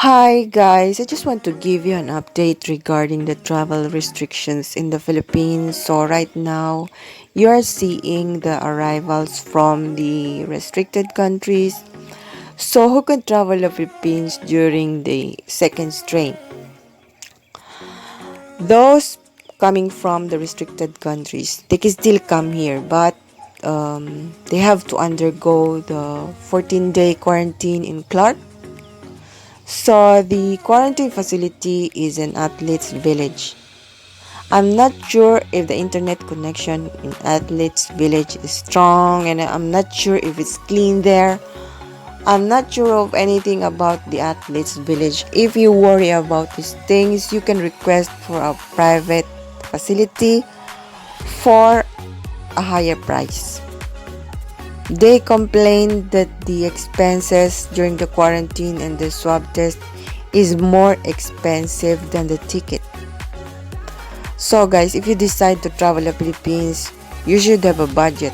Hi guys, I just want to give you an update regarding the travel restrictions in the Philippines. So right now, you are seeing the arrivals from the restricted countries. So who can travel the Philippines during the second strain? Those coming from the restricted countries, they can still come here, but they have to undergo the 14-day quarantine in Clark. So the quarantine facility is an athlete's village. I'm not sure if the internet connection in athlete's village is strong, and I'm not sure if it's clean there. I'm not sure of anything about the athlete's village. If you worry about these things, you can request for a private facility for a higher price. They complained that the expenses during the quarantine and the swab test is more expensive than the ticket. So guys, if you decide to travel to Philippines, you should have a budget.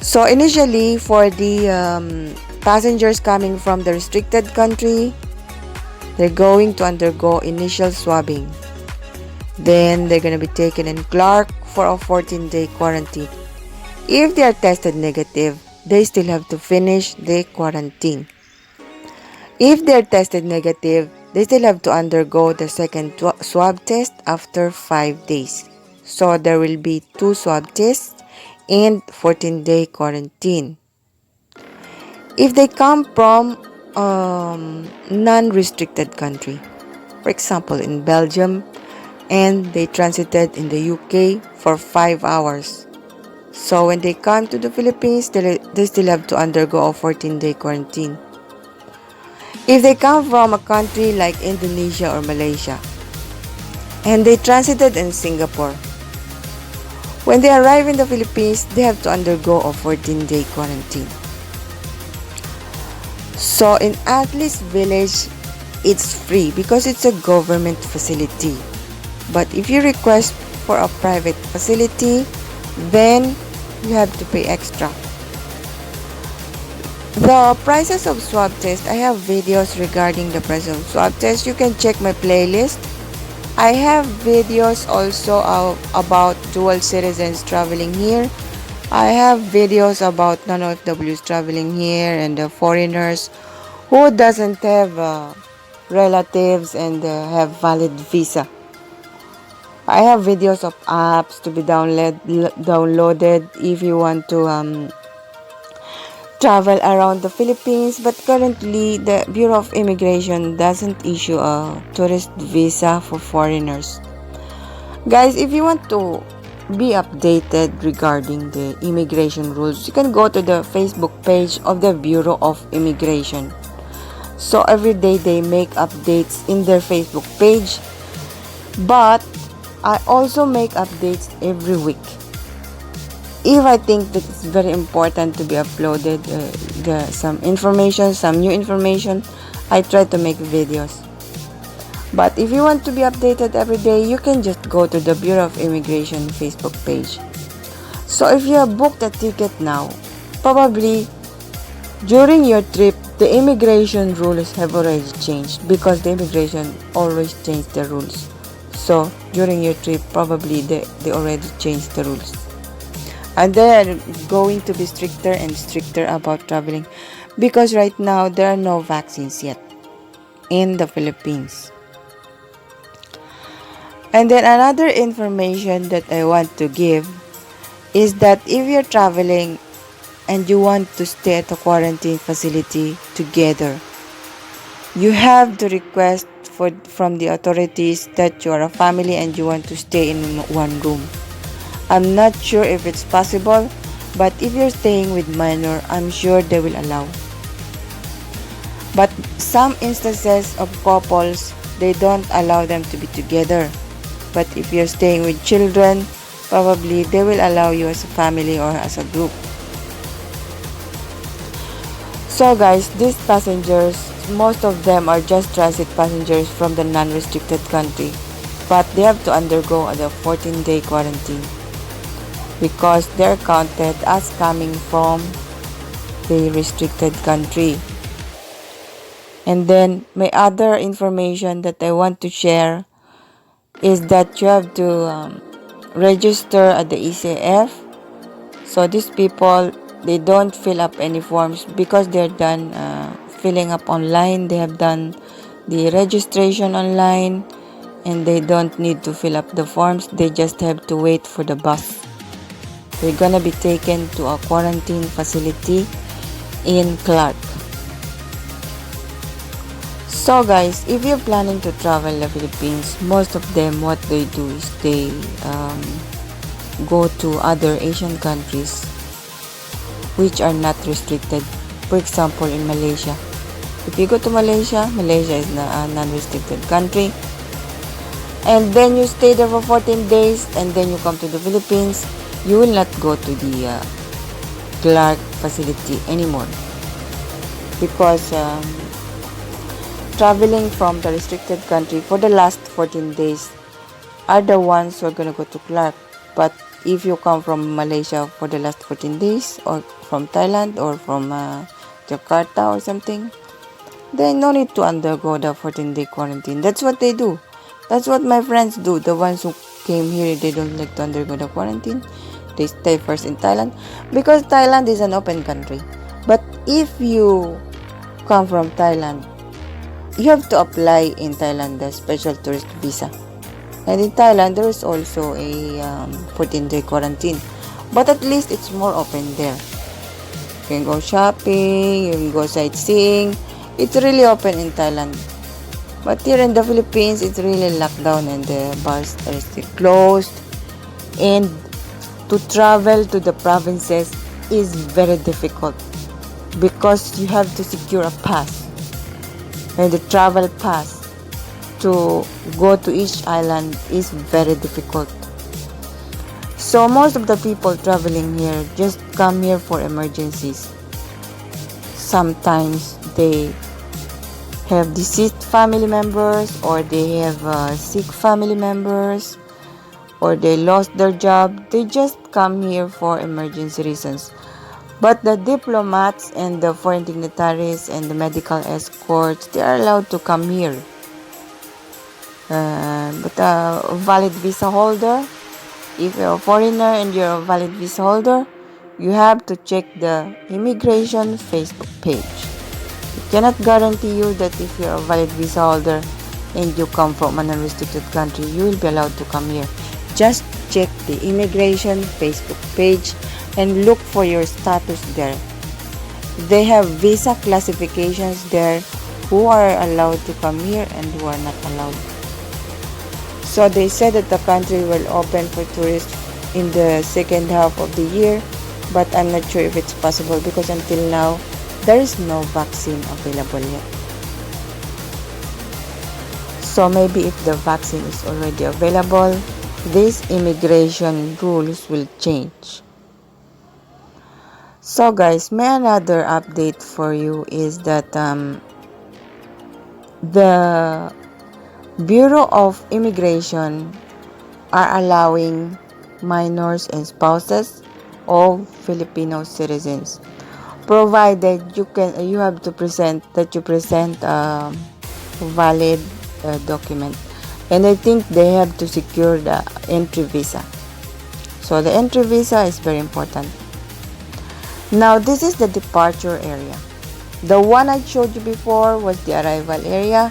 So initially, for the passengers coming from the restricted country, they're going to undergo initial swabbing. Then they're going to be taken in Clark for a 14-day quarantine. If they are tested negative, they still have to finish the quarantine. If they're tested negative, they still have to undergo the second swab test after 5 days. So there will be 2 swab tests and 14-day quarantine. If they come from non-restricted country, for example in Belgium, and they transited in the UK for 5 hours. So when they come to the Philippines, they still have to undergo a 14-day quarantine. If they come from a country like Indonesia or Malaysia, and they transited in Singapore, when they arrive in the Philippines, they have to undergo a 14-day quarantine. So in Atlas Village, it's free because it's a government facility. But if you request for a private facility, then you have to pay extra. The prices of swab test, I have videos regarding the price of swab test. You can check my playlist. I have videos also about dual citizens traveling here. I have videos about non-OFWs traveling here and the foreigners who doesn't have relatives and have valid visa. I have videos of apps to be downloaded if you want to travel around the Philippines, but currently the Bureau of Immigration doesn't issue a tourist visa for foreigners. Guys, if you want to be updated regarding the immigration rules, you can go to the Facebook page of the Bureau of Immigration. So every day they make updates in their Facebook page, but I also make updates every week. If I think that it's very important to be uploaded, some new information, I try to make videos. But if you want to be updated every day, you can just go to the Bureau of Immigration Facebook page. So if you have booked a ticket now, probably during your trip, the immigration rules have already changed because the immigration always change the rules. So during your trip, probably they already changed the rules. And they're going to be stricter and stricter about traveling because right now there are no vaccines yet in the Philippines. And then another information that I want to give is that if you're traveling and you want to stay at a quarantine facility together, you have to request from the authorities that you are a family and you want to stay in one room. I'm not sure if it's possible, but if you're staying with minor, I'm sure they will allow. But some instances of couples, they don't allow them to be together. But if you're staying with children, probably they will allow you as a family or as a group. So guys, these passengers, most of them are just transit passengers from the non-restricted country. But they have to undergo the 14-day quarantine because they're counted as coming from the restricted country. And then my other information that I want to share is that you have to register at the ECF. So these people, they don't fill up any forms because they're done filling up online. They have done the registration online, and they don't need to fill up the forms. They just have to wait for the bus. They're gonna be taken to a quarantine facility in Clark. So guys, if you're planning to travel the Philippines, most of them, what they do is they go to other Asian countries which are not restricted. For example, in Malaysia. If you go to Malaysia, Malaysia is a non-restricted country. And then you stay there for 14 days and then you come to the Philippines, you will not go to the Clark facility anymore. Because traveling from the restricted country for the last 14 days are the ones who are going to go to Clark. But if you come from Malaysia for the last 14 days, or from Thailand, or from Jakarta or something, then no need to undergo the 14-day quarantine. That's what they do. That's what my friends do. The ones who came here, they don't like to undergo the quarantine. They stay first in Thailand because Thailand is an open country. But if you come from Thailand, you have to apply in Thailand the special tourist visa. And in Thailand, there is also a 14-day quarantine. But at least it's more open there. You can go shopping, you can go sightseeing. It's really open in Thailand. But here in the Philippines, it's really locked down and the bars are still closed. And to travel to the provinces is very difficult because you have to secure a pass. And the travel pass to go to each island is very difficult. So most of the people traveling here just come here for emergencies. Sometimes they have deceased family members, or they have sick family members, or they lost their job. They just come here for emergency reasons. But the diplomats and the foreign dignitaries and the medical escorts, they are allowed to come here. But a valid visa holder, if you're a foreigner and you're a valid visa holder, you have to check the immigration Facebook page. It cannot guarantee you that if you're a valid visa holder and you come from an unrestricted country, you will be allowed to come here. Just check the immigration Facebook page and look for your status there. They have visa classifications there, who are allowed to come here and who are not allowed. So they said that the country will open for tourists in the second half of the year, but I'm not sure if it's possible because until now, there is no vaccine available yet. So maybe if the vaccine is already available, these immigration rules will change. So guys, my another update for you is that the Bureau of Immigration are allowing minors and spouses of Filipino citizens, provided you have to present a valid document, and I think they have to secure the entry visa. So the entry visa is very important. Now this is the departure area. The one I showed you before was the arrival area,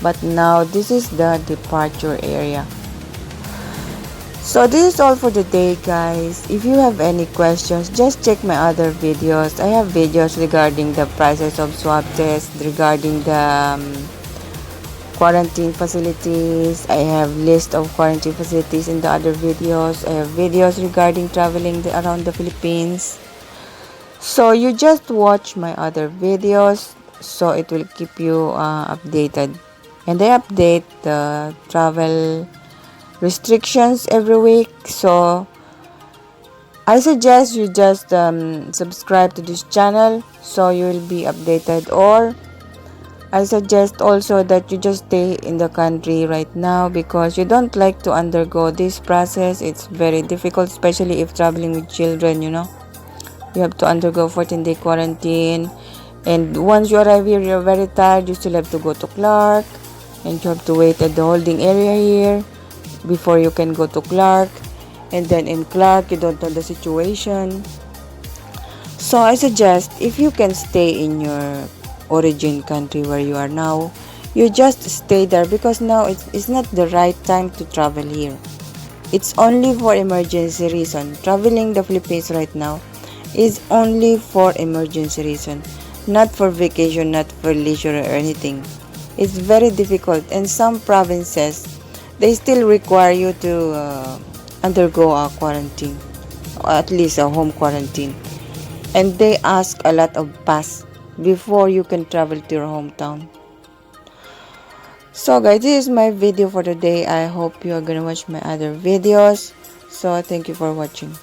but now this is the departure area. So this is all for today, guys. If you have any questions, just check my other videos. I have videos regarding the prices of swab tests, regarding the quarantine facilities. I have list of quarantine facilities in the other videos. I have videos regarding traveling around the Philippines. So you just watch my other videos, so it will keep you updated. And I update the travel restrictions every week. So I suggest you just subscribe to this channel so you will be updated, or I suggest also that you just stay in the country right now because you don't like to undergo this process. It's very difficult, especially if traveling with children, you know. You have to undergo 14-day quarantine. And once you arrive here, you're very tired, you still have to go to Clark, and you have to wait at the holding area here before you can go to Clark. And then in Clark, you don't know the situation. So I suggest if you can stay in your origin country where you are now, you just stay there, because now it's not the right time to travel here. It's only for emergency reason. Traveling the Philippines right now is only for emergency reason, not for vacation, not for leisure or anything. It's very difficult, and some provinces, they still require you to undergo a quarantine, or at least a home quarantine, and they ask a lot of pass before you can travel to your hometown. So guys, this is my video for today. I hope you are gonna watch my other videos. So thank you for watching.